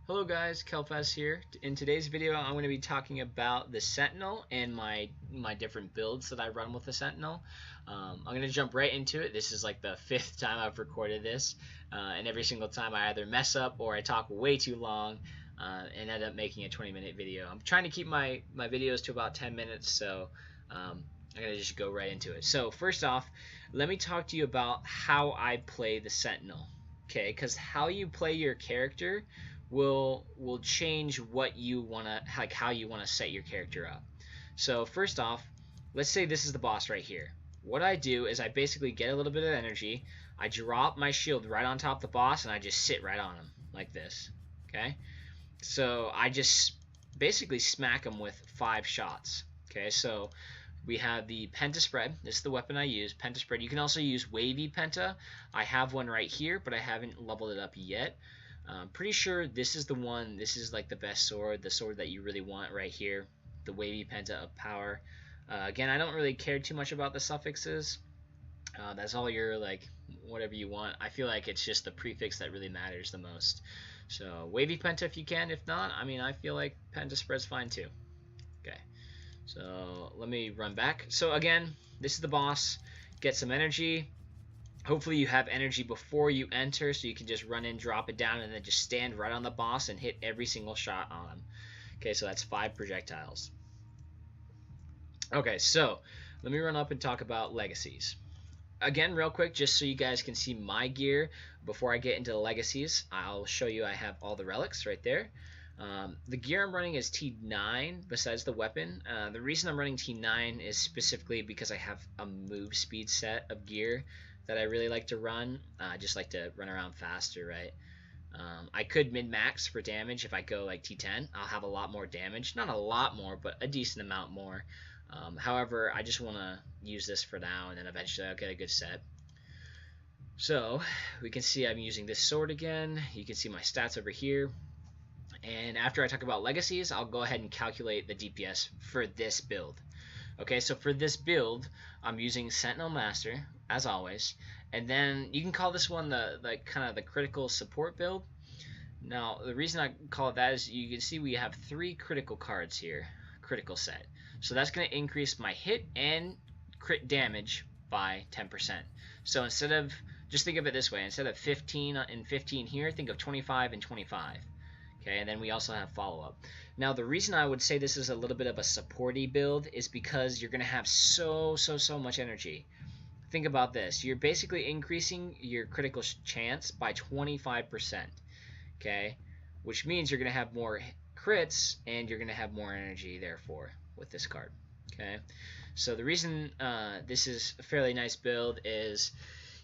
Hello guys, Kelfas here. In today's video I'm going to be talking about the Sentinel and my different builds that I run with the Sentinel. I'm going to jump right into it. This is like the 5th time I've recorded this, and every single time I either mess up or I talk way too long and end up making a 20-minute video. I'm trying to keep my videos to about 10 minutes, so I'm going to just go right into it. So first off, let me talk to you about how I play the Sentinel. Okay, because how you play your character will change what you wanna, like how you wanna set your character up. So first off, let's say this is the boss right here. What I do is I basically get a little bit of energy, I drop my shield right on top of the boss, and I just sit right on him like this. Okay, so I just basically smack him with 5 shots. Okay, so we have the Penta Spread. This is the weapon I use, Penta Spread. You can also use Wavy Penta. I have one right here, but I haven't leveled it up yet. I'm pretty sure this is the one. This is like the best sword, the sword that you really want right here, the Wavy Penta of Power. Again, I don't really care too much about the suffixes. That's all your, like, whatever you want. I feel like it's just the prefix that really matters the most. So Wavy Penta if you can. If not, I mean, I feel like Penta Spread's fine too. Okay, so let me run back. So again, this is the boss. Get some energy. Hopefully you have energy before you enter, so you can just run in, drop it down, and then just stand right on the boss and hit every single shot on him. Okay, so that's 5 projectiles. Okay, so let me run up and talk about legacies. Again, real quick, just so you guys can see my gear before I get into the legacies, I'll show you I have all the relics right there. The gear I'm running is T9 besides the weapon. The reason I'm running T9 is specifically because I have a move speed set of gear that I really like to run. I just like to run around faster, right? I could min-max for damage if I go like T10. I'll have a lot more damage. Not a lot more, but a decent amount more. However, I just want to use this for now, and then eventually I'll get a good set. So we can see I'm using this sword again. You can see my stats over here. And after I talk about legacies, I'll go ahead and calculate the DPS for this build. Okay, so for this build, I'm using Sentinel Master, as always, and then you can call this one the kind of the critical support build. Now, the reason I call it that is you can see we have 3 critical cards here, critical set. So that's going to increase my hit and crit damage by 10%. So instead of, just think of it this way, instead of 15 and 15 here, think of 25 and 25. Okay, and then we also have follow-up. Now, the reason I would say this is a little bit of a supporty build is because you're going to have so much energy. Think about this. You're basically increasing your critical chance by 25%. Okay, which means you're going to have more crits and you're going to have more energy, therefore, with this card. Okay, so the reason this is a fairly nice build is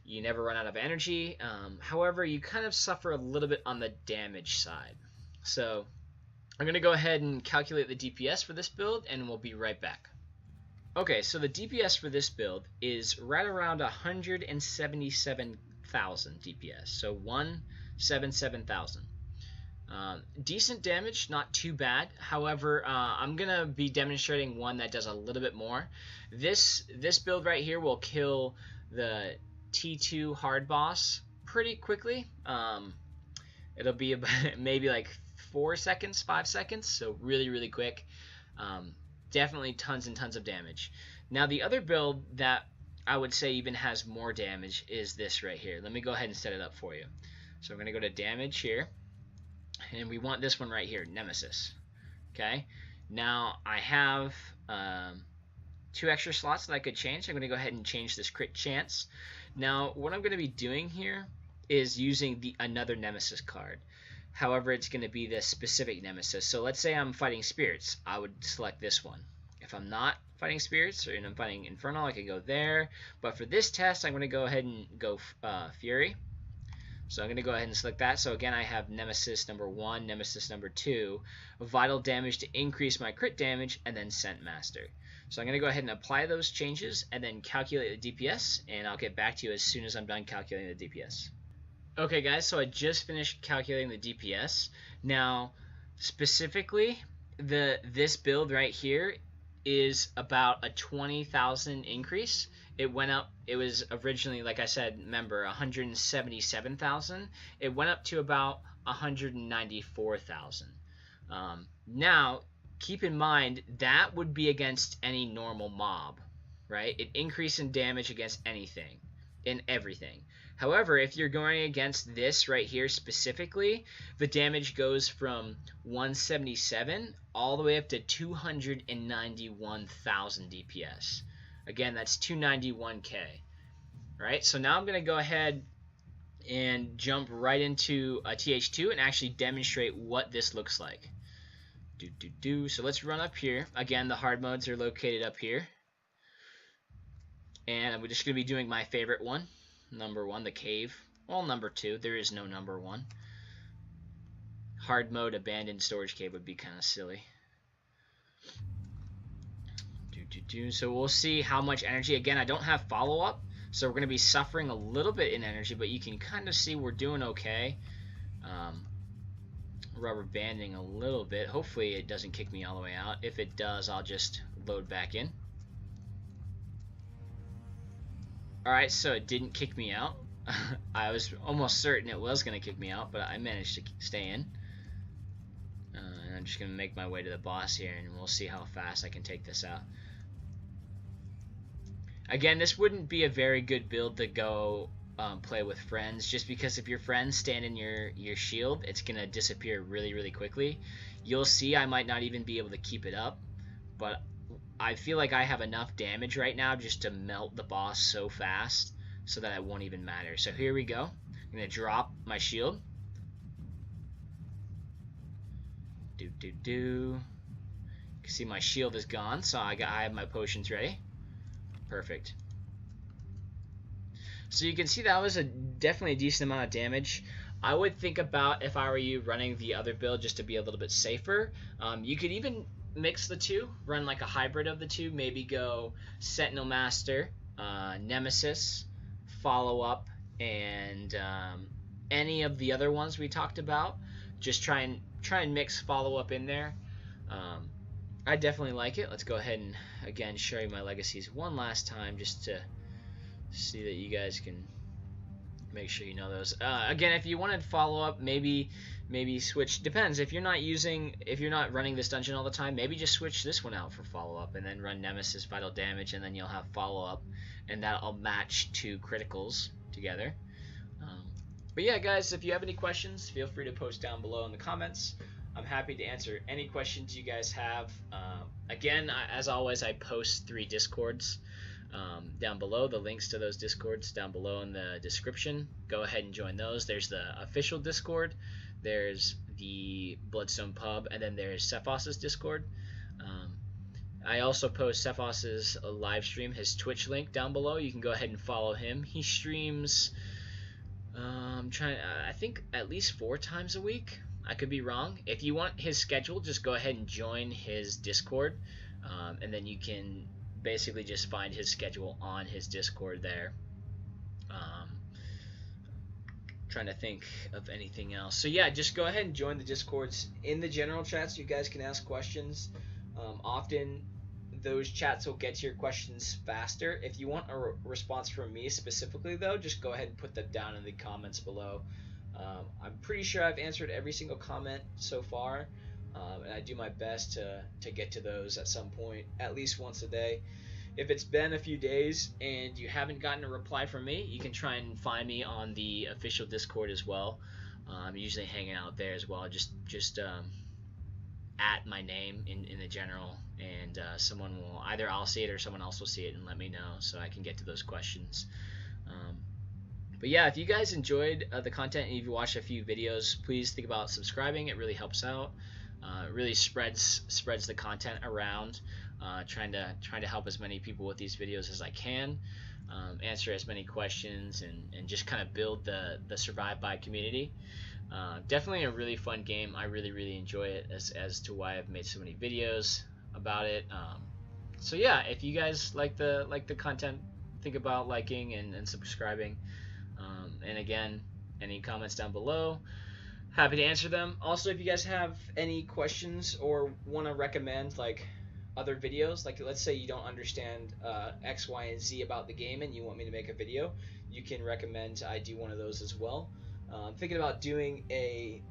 you never run out of energy. However, you kind of suffer a little bit on the damage side. So I'm going to go ahead and calculate the DPS for this build, and we'll be right back. Okay, so the DPS for this build is right around 177,000 DPS, so 177,000. Decent damage, not too bad. However, I'm going to be demonstrating one that does a little bit more. This build right here will kill the T2 hard boss pretty quickly. It'll be about maybe like 4 seconds, 5 seconds, so really quick. Definitely tons and tons of damage. Now, the other build that I would say even has more damage is this right here. Let me go ahead and set it up for you. So I'm going to go to damage here, and we want this one right here, Nemesis. Okay, now I have 2 extra slots that I could change. I'm going to go ahead and change this crit chance. Now, what I'm going to be doing here is using another Nemesis card. However, it's going to be this specific Nemesis. So let's say I'm fighting spirits. I would select this one. If I'm not fighting spirits, or I'm fighting infernal, I can go there. But for this test, I'm going to go ahead and go fury. So I'm going to go ahead and select that. So again, I have Nemesis number 1, Nemesis number 2, vital damage to increase my crit damage, and then Scent Master. So I'm going to go ahead and apply those changes and then calculate the DPS, and I'll get back to you as soon as I'm done calculating the DPS. Okay guys, so I just finished calculating the DPS. Now, specifically, this build right here is about a 20,000 increase. It went up, it was originally, like I said, remember, 177,000. It went up to about 194,000. Now, keep in mind that would be against any normal mob, right? It increases in damage against anything and everything. However, if you're going against this right here specifically, the damage goes from 177 all the way up to 291,000 DPS. Again, that's 291k. Right? So now I'm going to go ahead and jump right into a TH2 and actually demonstrate what this looks like. So let's run up here. Again, the hard modes are located up here. And I'm just going to be doing my favorite one. Number 1, the cave. Well, number 2. There is no number 1. Hard mode, abandoned storage cave would be kind of silly. So we'll see how much energy. Again, I don't have follow-up, so we're going to be suffering a little bit in energy, but you can kind of see we're doing okay. Rubber banding a little bit. Hopefully it doesn't kick me all the way out. If it does, I'll just load back in. Alright, so it didn't kick me out. I was almost certain it was going to kick me out, but I managed to stay in. And I'm just going to make my way to the boss here, and we'll see how fast I can take this out. Again, this wouldn't be a very good build to go play with friends, just because if your friends stand in your shield, it's going to disappear really, really quickly. You'll see I might not even be able to keep it up, but I feel like I have enough damage right now just to melt the boss so fast so that it won't even matter. So here we go. I'm going to drop my shield. You can see my shield is gone, so I have my potions ready. Perfect. So you can see that was definitely a decent amount of damage. I would think about, if I were you, running the other build just to be a little bit safer. You could even mix the two, run like a hybrid of the two, maybe go Sentinel Master, Nemesis, Follow Up, and any of the other ones we talked about. Just try and mix Follow Up in there. I definitely like it. Let's go ahead and again show you my legacies one last time just to see that you guys can make sure you know those. Again, if you wanted Follow Up, maybe switch. Depends. If you're not running this dungeon all the time, maybe just switch this one out for Follow Up and then run Nemesis Vital Damage, and then you'll have Follow Up, and that'll match 2 criticals together. But yeah, guys, if you have any questions, feel free to post down below in the comments. I'm happy to answer any questions you guys have. Again, as always, I post 3 Discords down below. The links to those Discords down below in the description. Go ahead and join those. There's the official Discord, there's the Bloodstone Pub, and then there's Cephas's Discord. I also post Cephas's live stream, his Twitch link down below. You can go ahead and follow him. He streams, I think at least 4 times a week. I could be wrong. If you want his schedule, just go ahead and join his Discord, and then you can basically just find his schedule on his Discord there. Trying to think of anything else. So yeah, just go ahead and join the Discords in the general chats. You guys can ask questions. Often those chats will get to your questions faster. If you want a response from me specifically, though, just go ahead and put them down in the comments below. I'm pretty sure I've answered every single comment so far, and I do my best to get to those at some point, at least once a day. If it's been a few days and you haven't gotten a reply from me, you can try and find me on the official Discord as well. I'm usually hanging out there as well. Just at my name in the general, and someone will, either I'll see it or someone else will see it and let me know so I can get to those questions. But yeah, if you guys enjoyed the content and if you watched a few videos, please think about subscribing. It really helps out. It really spreads the content around. Trying to help as many people with these videos as I can, answer as many questions, and just kind of build the Survive By community. Definitely a really fun game. I really enjoy it, as to why I've made so many videos about it. So yeah, if you guys like the content, think about liking and subscribing. And again, any comments down below, happy to answer them. Also, if you guys have any questions or want to recommend like other videos, like let's say you don't understand X, Y, and Z about the game and you want me to make a video, you can recommend I do one of those as well. I'm thinking about doing a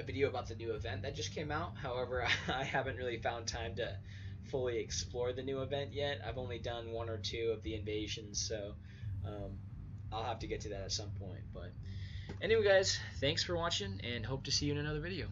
video about the new event that just came out. However, I haven't really found time to fully explore the new event yet. I've only done 1 or 2 of the invasions, so I'll have to get to that at some point. But anyway, guys, thanks for watching, and hope to see you in another video.